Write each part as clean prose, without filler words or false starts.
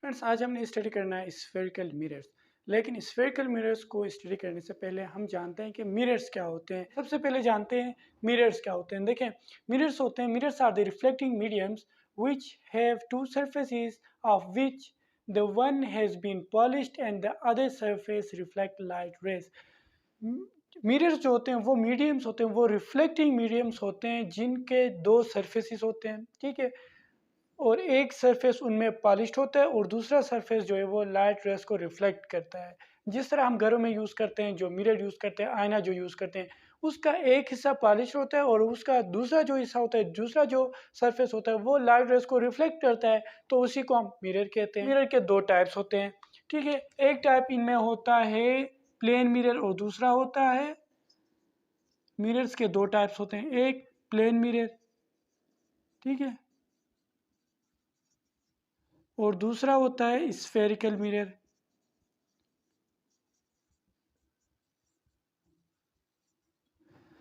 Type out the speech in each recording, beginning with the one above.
Friends, आज हमने study करना है स्फेरिकल मिरर्स। लेकिन स्फेरिकल मिरर्स को स्टडी करने से पहले हम जानते हैं कि मिरर्स क्या होते हैं। सबसे पहले जानते हैं मिरर्स क्या होते हैं। देखें, mirrors are the reflecting mediums which have two surfaces of which the one has been polished and the other surface reflect light rays। Mirrors जो होते हैं वो मीडियम्स होते हैं, वो रिफ्लेक्टिंग मीडियम्स होते हैं जिनके दो सरफेसेस होते हैं। ठीक है, और एक सरफेस उनमें पॉलिश्ड होता है और दूसरा सरफेस जो है वो लाइट रेस को रिफ्लेक्ट करता है। जिस तरह हम घरों में यूज़ करते हैं, जो मिरर यूज़ करते हैं, आईना जो यूज़ करते हैं, उसका एक हिस्सा पॉलिश होता है और उसका दूसरा जो हिस्सा होता है, दूसरा जो सरफेस होता है वो लाइट रेस को रिफ्लेक्ट करता है, तो उसी को हम मिरर कहते हैं। मिरर के दो टाइप्स होते हैं। ठीक है, एक टाइप इनमें होता है प्लेन मिरर और दूसरा होता है, मिरर्स के दो टाइप्स होते हैं, एक प्लेन मिरर, ठीक है, और दूसरा होता है स्फेरिकल मिरर।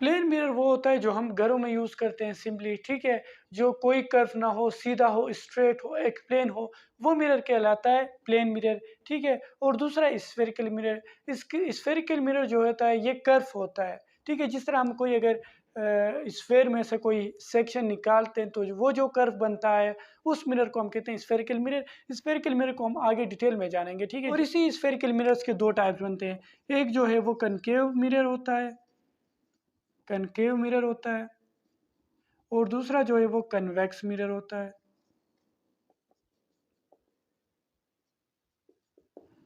प्लेन मिरर वो होता है जो हम घरों में यूज करते हैं सिंपली, ठीक है, जो कोई कर्व ना हो, सीधा हो, स्ट्रेट हो, एक प्लेन हो, वो मिरर कहलाता है प्लेन मिरर। ठीक है, और दूसरा स्फेरिकल मिरर। इसके स्फेरिकल मिरर जो होता है ये कर्व होता है। ठीक है, जिस तरह हम कोई अगर स्फेयर में से कोई सेक्शन निकालते हैं तो वो जो कर्व बनता है उस मिरर को हम कहते हैं स्फेरिकल मिरर। स्फेरिकल मिरर को हम आगे डिटेल में जानेंगे। ठीक है, और इसी स्फेरिकल मिरर्स के दो टाइप्स बनते हैं। एक जो है वो कनकेव मिरर होता है, कनकेव मिरर होता है, और दूसरा जो है वो कन्वेक्स मिरर होता है।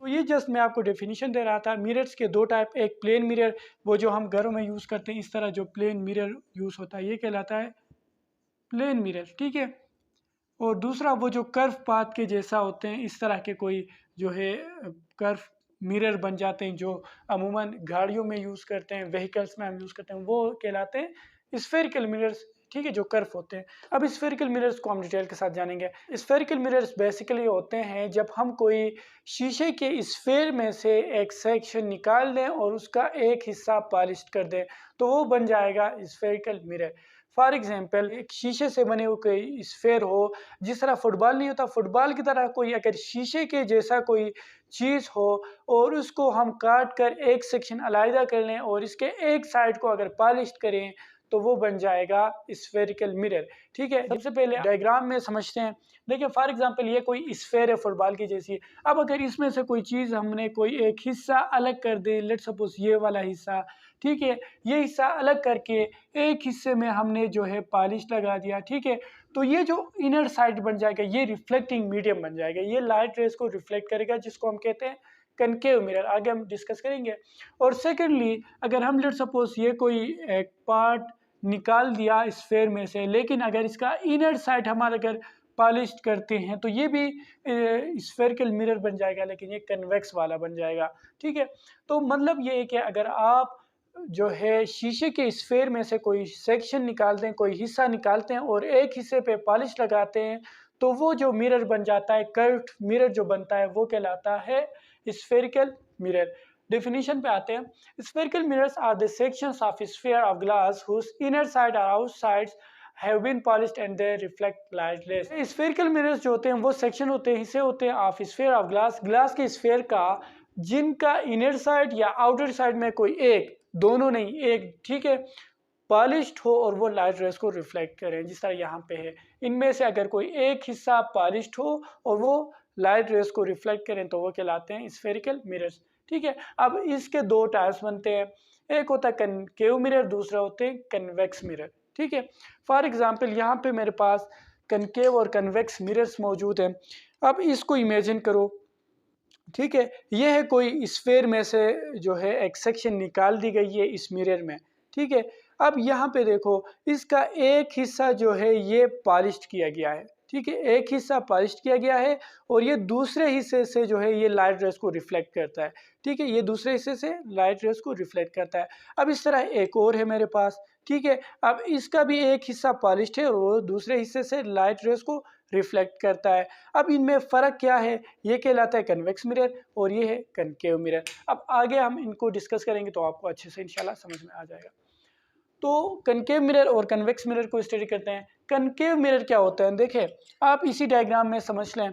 तो ये जस्ट मैं आपको डेफिनेशन दे रहा था। मिरर्स के दो टाइप, एक प्लेन मिरर, वो जो हम घरों में यूज़ करते हैं, इस तरह जो प्लेन मिरर यूज़ होता है ये कहलाता है प्लेन मिरर। ठीक है, और दूसरा वो जो कर्व पाथ के जैसा होते हैं, इस तरह के कोई जो है कर्व मिरर बन जाते हैं, जो अमूमन गाड़ियों में यूज़ करते हैं, व्हीकल्स में हम यूज़ करते हैं, वो कहलाते हैं स्फेरिकल मिरर्स। ठीक है, जो कर्व होते हैं। अब स्फेरिकल मिरर्स को हम डिटेल के साथ जानेंगे। स्फेरिकल मिरर्स बेसिकली होते हैं जब हम कोई शीशे के स्फेयर में से एक सेक्शन निकाल दें और उसका एक हिस्सा पॉलिश कर दें, तो वो बन जाएगा स्फेरिकल मिरर। फॉर एग्जाम्पल, एक शीशे से बने हुए कोई स्फेयर हो, जिस तरह फुटबॉल नहीं होता, फुटबॉल की तरह कोई अगर शीशे के जैसा कोई चीज़ हो और उसको हम काट कर एक सेक्शन अलहदा कर लें और इसके एक साइड को अगर पॉलिश करें तो वो बन जाएगा स्फेरिकल मिरर। ठीक है, सबसे पहले डायग्राम में समझते हैं। देखिए, फॉर एग्जांपल ये कोई स्फेयर है फुटबॉल की जैसी। अब अगर इसमें से कोई चीज़ हमने कोई एक हिस्सा अलग कर दे, लेट सपोज ये वाला हिस्सा, ठीक है, ये हिस्सा अलग करके एक हिस्से में हमने जो है पॉलिश लगा दिया, ठीक है, तो ये जो इनर साइड बन जाएगा ये रिफ्लेक्टिंग मीडियम बन जाएगा, ये लाइट रेस को रिफ्लेक्ट करेगा, जिसको हम कहते हैं कनकेव मिरर। आगे हम डिस्कस करेंगे। और सेकेंडली, अगर हम लेट सपोज ये कोई एक पार्ट निकाल दिया स्फेयर में से, लेकिन अगर इसका इनर साइड हमारा अगर पॉलिश करते हैं तो ये भी स्फेरिकल मिरर बन जाएगा, लेकिन ये कन्वेक्स वाला बन जाएगा। ठीक है, तो मतलब ये है कि अगर आप जो है शीशे के स्फेयर में से कोई सेक्शन निकालते हैं, कोई हिस्सा निकालते हैं और एक हिस्से पे पॉलिश लगाते हैं, तो वो जो मिरर बन जाता है, कर्व्ड मिरर जो बनता है, वो कहलाता है स्फेरिकल मिरर। डेफिनेशन पे आते हैं। Spherical mirrors are the sections of sphere of glass whose inner side or outside have been polished and they reflect light rays। Spherical mirrors जो होते हैं वो सेक्शन होते हैं, हिस्से होते हैं of sphere of glass, glass के स्फीयर का, जिनका इनर साइड या आउटर साइड में कोई एक, दोनों नहीं, एक, ठीक है, पॉलिश्ड हो और वो लाइट रेस को रिफ्लेक्ट करें, जिस तरह यहाँ पे है। इनमें से अगर कोई एक हिस्सा पॉलिश्ड हो और वो लाइट रेस को रिफ्लेक्ट करें तो वो कहलाते हैं स्फेरिकल मिरर्स। ठीक है, अब इसके दो टाइप्स बनते हैं, एक होता है कनकेव मिरर, दूसरा होते हैं कन्वेक्स मिरर। ठीक है, फॉर एग्जांपल यहाँ पे मेरे पास कनकेव और कन्वेक्स मिरर्स मौजूद हैं। अब इसको इमेजिन करो, ठीक है, ये है कोई स्फेयर में से जो है एक सेक्शन निकाल दी गई है इस मिरर में। ठीक है, अब यहाँ पे देखो, इसका एक हिस्सा जो है ये पॉलिश्ड किया गया है। ठीक है, एक हिस्सा पॉलिश्ड किया गया है और ये दूसरे हिस्से से जो है ये लाइट रेस को रिफ्लेक्ट करता है। ठीक है, ये दूसरे हिस्से से लाइट रेस को रिफ्लेक्ट करता है। अब इस तरह एक और है मेरे पास। ठीक है, अब इसका भी एक हिस्सा पॉलिश्ड है और वो दूसरे हिस्से से लाइट रेस को रिफ्लेक्ट करता है। अब इनमें फ़र्क क्या है, ये कहलाता है कन्वेक्स मिरर और ये है कनकेव मिरर। अब आगे हम इनको डिस्कस करेंगे तो आपको अच्छे से इंशाल्लाह समझ में आ जाएगा। तो कनकेव मिरर और कन्वेक्स मिरर को स्टडी करते हैं। कनकेव मिरर क्या होता है, देखें आप इसी डायग्राम में समझ लें।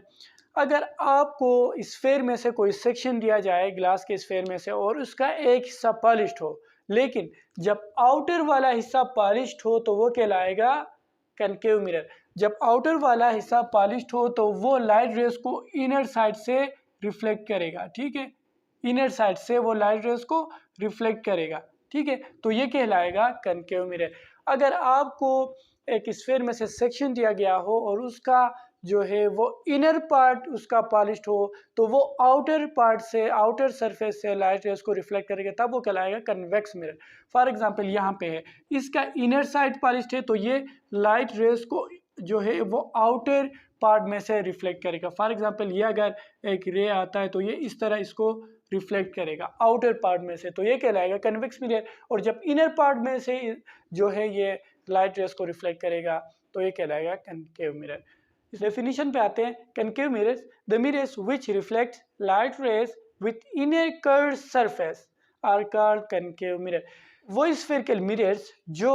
अगर आपको स्फेयर में से कोई सेक्शन दिया जाए ग्लास के स्फेयर में से और उसका एक हिस्सा पॉलिश्ड हो, लेकिन जब आउटर वाला हिस्सा पॉलिश्ड हो तो वो कहलाएगा कनकेव मिरर। जब आउटर वाला हिस्सा पॉलिश्ड हो तो वो लाइट रेज को इनर साइड से रिफ्लेक्ट करेगा, ठीक है, इनर साइड से वो लाइट रेज को रिफ्लेक्ट करेगा, ठीक है, तो ये कहलाएगा कनकेव मिरर। अगर आपको एक स्फेयर में से सेक्शन दिया गया हो और उसका जो है वो इनर पार्ट उसका पॉलिश्ड हो तो वो आउटर पार्ट से, आउटर सरफेस से लाइट रेज को रिफ्लेक्ट करेगा, तब वो कहलाएगा कन्वेक्स मिरर। फॉर एग्जांपल यहाँ पे है, इसका इनर साइड पॉलिश्ड है तो ये लाइट रेज को जो है वो आउटर पार्ट में से रिफ्लेक्ट करेगा। फॉर एग्जांपल ये अगर एक रे आता है तो ये इस तरह इसको रिफ्लेक्ट करेगा आउटर पार्ट में से, तो ये कहलाएगा कन्वेक्स मिरर। और जब इनर पार्ट में से जो है ये लाइट रेज को रिफ्लेक्ट करेगा तो ये कहलाएगा कनकेव मिरर। इस डेफिनेशन पे आते हैं। Concave mirrors, the mirrors which reflect light rays with inner curved surface are called concave mirror. वो स्फेरिकल मिरर्स जो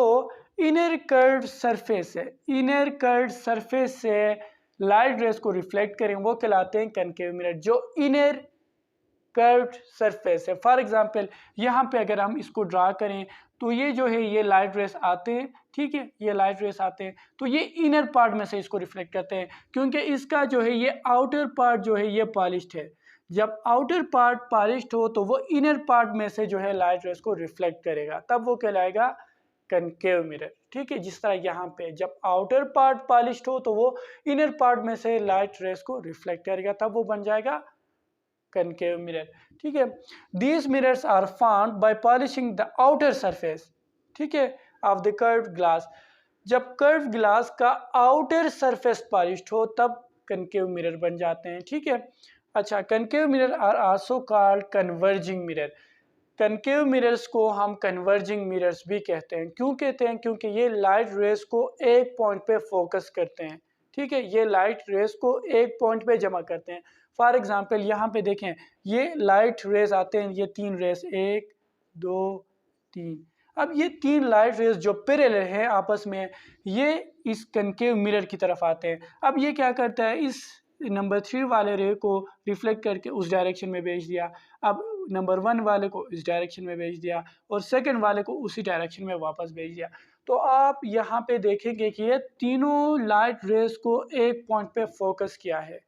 इनर कर्व्ड सरफेस है, इनर कर्व्ड सरफेस से लाइट रेज को रिफ्लेक्ट करें वो कहलाते हैं कनकेव मिरर, जो इनर कर्व्ड सरफेस है। फॉर एग्जांपल यहाँ पे अगर हम इसको ड्रा करें तो ये जो है ये लाइट रेस आते हैं, ठीक है, ये लाइट रेस आते हैं तो ये इनर पार्ट में से इसको रिफ्लेक्ट करते हैं, क्योंकि इसका जो है ये आउटर पार्ट जो है ये पॉलिश्ड है। जब आउटर पार्ट पॉलिश्ड हो तो वो इनर पार्ट में से जो है लाइट रेस को रिफ्लेक्ट करेगा, तब वो कहलाएगा कनकेव मिरर, ठीक है। जिस तरह यहाँ पे जब आउटर पार्ट पॉलिश्ड हो तो वो इनर पार्ट में से लाइट रेस को रिफ्लेक्ट करेगा, तब वो बन जाएगा कनकेव मिरर, ठीक है। These mirrors are found by polishing the outer surface, ठीक है, ऑफ द कर्व्ड ग्लास। जब कर्व ग्लास का आउटर सरफेस पॉलिश्ड हो तब कनकेव मिरर बन जाते हैं, ठीक है। अच्छा, concave mirror are also called converging mirror. Concave mirrors को हम कन्वर्जिंग मिरर्स भी कहते हैं। क्यों कहते हैं? क्योंकि ये लाइट रेस को एक पॉइंट पे फोकस करते हैं, ठीक है, ये लाइट रेस को एक पॉइंट पे जमा करते हैं। फॉर एग्जांपल यहाँ पे देखें, ये लाइट रेस आते हैं, ये तीन रेस, 1 2 3। अब ये तीन लाइट रेस जो पैरेलल हैं आपस में, ये इस कनकेव मिरर की तरफ आते हैं। अब ये क्या करता है, इस नंबर 3 वाले रे को रिफ्लेक्ट करके उस डायरेक्शन में भेज दिया, अब नंबर 1 वाले को इस डायरेक्शन में भेज दिया और सेकंड वाले को उसी डायरेक्शन में वापस भेज दिया। तो आप यहाँ पे देखेंगे कि ये तीनों लाइट रेस को एक पॉइंट पे फोकस किया है,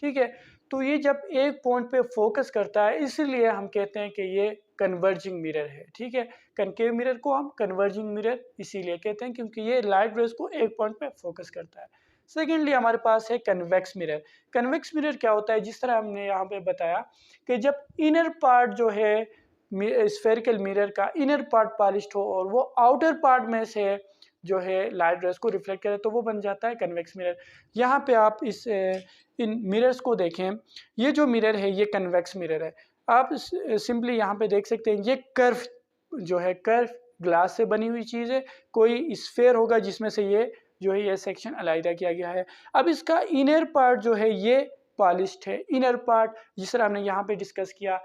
ठीक है। तो ये जब एक पॉइंट पे फोकस करता है इसलिए हम कहते हैं कि ये कन्वर्जिंग मिरर है, ठीक है। कनकेव मिरर को हम कन्वर्जिंग मिरर इसीलिए कहते हैं क्योंकि ये लाइट रेस को एक पॉइंट पे फोकस करता है। सेकेंडली हमारे पास है कन्वेक्स मिरर। कन्वेक्स मिरर क्या होता है, जिस तरह हमने यहाँ पे बताया कि जब इनर पार्ट जो है स्फेरिकल मिरर का इनर पार्ट पॉलिश्ड हो और वो आउटर पार्ट में से जो है लाइट रेस को रिफ्लेक्ट करे तो वो बन जाता है कन्वेक्स मिरर। यहाँ पे आप इन मिरर्स को देखें, ये जो मिरर है ये कन्वेक्स मिरर है। आप सिंपली यहाँ पे देख सकते हैं, ये कर्व जो है, कर्व ग्लास से बनी हुई चीज़ है, कोई स्फेयर होगा जिसमें से ये जो है ये सेक्शन अलहदा किया गया है। अब इसका इनर पार्ट जो है ये पॉलिश्ड है, इनर पार्ट जिस तरह हमने यहाँ पे डिस्कस किया,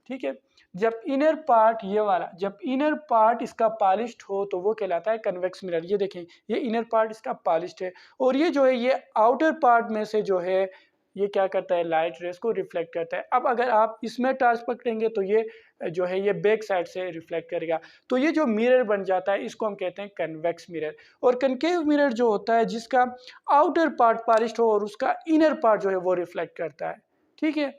ठीक है। जब इनर पार्ट ये वाला, जब इनर पार्ट इसका पॉलिश्ड हो तो वो कहलाता है कन्वेक्स मिरर। ये देखें, ये इनर पार्ट इसका पॉलिश्ड है और ये जो है ये आउटर पार्ट में से जो है ये क्या करता है, लाइट रेस को रिफ्लेक्ट करता है। अब अगर आप इसमें टॉर्च पकड़ेंगे तो ये जो है ये बैक साइड से रिफ्लेक्ट करेगा, तो ये जो मिरर बन जाता है इसको हम कहते हैं कन्वेक्स मिरर। और कनकेव मिरर जो होता है जिसका आउटर पार्ट पॉलिश्ड हो और उसका इनर पार्ट जो है वो रिफ्लेक्ट करता है, ठीक है।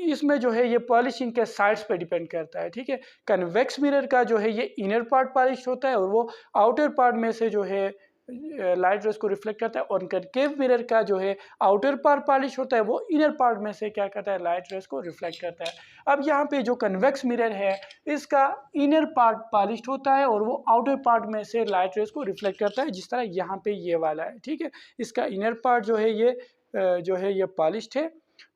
इसमें जो है ये पॉलिशिंग के साइड्स पे डिपेंड करता है, ठीक है। कन्वेक्स मिरर का जो है ये इनर पार्ट पॉलिश्ड होता है और वो आउटर पार्ट में से जो है लाइट रेस को रिफ्लेक्ट करता है, और कनकेव मिरर का जो है आउटर पार्ट पॉलिश होता है वो इनर पार्ट में से क्या करता है, लाइट रेस को रिफ्लेक्ट करता है। अब यहाँ पे जो कन्वेक्स मिरर है इसका इनर पार्ट पॉलिश्ड होता है और वो आउटर पार्ट में से लाइट रेस को रिफ्लेक्ट करता है, जिस तरह यहाँ पे ये वाला है, ठीक है। इसका इनर पार्ट जो है ये पॉलिश्ड है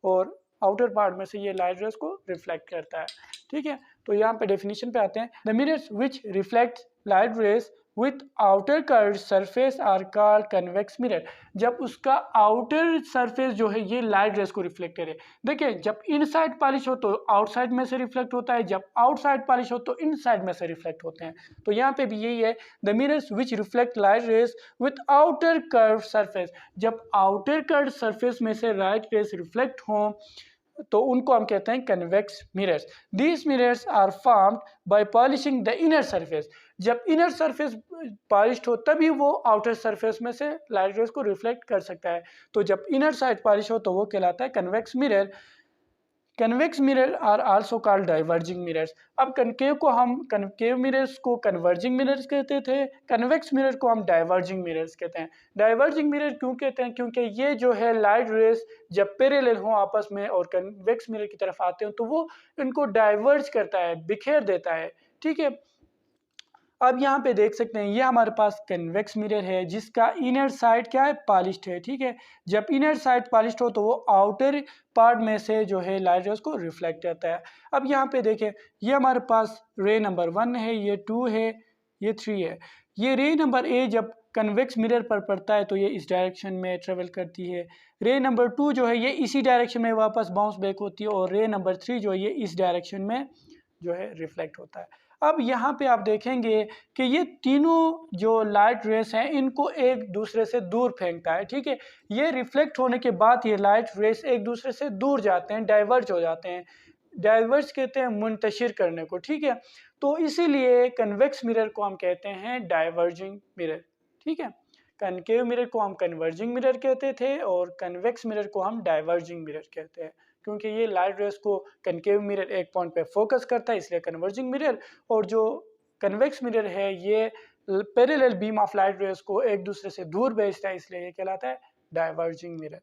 और आउटर पार्ट में से ये लाइट रेस को रिफ्लेक्ट करता है, ठीक है। तो यहाँ पे डेफिनेशन पे आते हैं। The mirrors which reflect light rays with outer curved surface are called convex mirror. जब उसका आउटर सरफेस जो है ये लाइट रेस को रिफ्लेक्ट करे। देखिए जब इनसाइड पॉलिश हो तो आउटसाइड में से रिफ्लेक्ट होता है, जब आउटसाइड पॉलिश हो तो इनसाइड में से रिफ्लेक्ट होते हैं। तो यहाँ पे भी यही है, the mirrors which reflect light rays with outer curve surface. जब आउटर कर्व सरफेस में से लाइट रेस रिफ्लेक्ट हो तो उनको हम कहते हैं convex mirrors. These mirrors are formed by polishing the inner surface. जब इनर सरफेस पॉलिश्ड हो तभी वो आउटर सरफेस में से लाइट रेस को रिफ्लेक्ट कर सकता है। तो जब इनर साइड पॉलिश हो तो वो कहलाता है convex mirror. Convex mirror are also called diverging mirrors. अब कनकेव मिरर्स को कन्वर्जिंग मिरर्स कहते थे, कन्वेक्स मिरर को हम डाइवर्जिंग मिरर्स कहते हैं। डाइवर्जिंग मिरर क्यों कहते हैं? क्योंकि ये जो है लाइट रेस जब पैरेलल हो आपस में और कन्वेक्स मिरर की तरफ आते हो तो वो इनको डाइवर्ज करता है, बिखेर देता है। ठीक है, अब यहाँ पे देख सकते हैं ये हमारे पास कन्वेक्स मिरर है जिसका इनर साइड क्या है, पॉलिश्ड है। ठीक है, जब इनर साइड पॉलिश्ड हो तो वो आउटर पार्ट में से जो है लाइट रेस को रिफ्लेक्ट करता है। अब यहाँ पे देखें ये हमारे पास रे नंबर 1 है, ये 2 है, ये 3 है। ये रे नंबर ए जब कन्वेक्स मिरर पर पड़ता है तो ये इस डायरेक्शन में ट्रेवल करती है। रे नंबर 2 जो है ये इसी डायरेक्शन में वापस बाउंस बैक होती है और रे नंबर 3 जो है ये इस डायरेक्शन में जो है रिफ्लेक्ट होता है। अब यहाँ पे आप देखेंगे कि ये तीनों जो लाइट रेस हैं इनको एक दूसरे से दूर फेंकता है। ठीक है, ये रिफ्लेक्ट होने के बाद ये लाइट रेस एक दूसरे से दूर जाते हैं, डाइवर्ज हो जाते हैं। डाइवर्ज कहते हैं मुंतशिर करने को। ठीक है, तो इसीलिए कन्वेक्स मिरर को हम कहते हैं डाइवर्जिंग मिरर। ठीक है, कनकेव मिरर को हम कन्वर्जिंग मिरर कहते थे और कन्वेक्स मिरर को हम डाइवर्जिंग मिरर कहते हैं, क्योंकि ये लाइट रेस को कनकेव मिरर एक पॉइंट पे फोकस करता है इसलिए कन्वर्जिंग मिरर, और जो कन्वेक्स मिरर है ये parallel beam of light rays को एक दूसरे से दूर भेजता है इसलिए ये कहलाता है डाइवर्जिंग मिरर।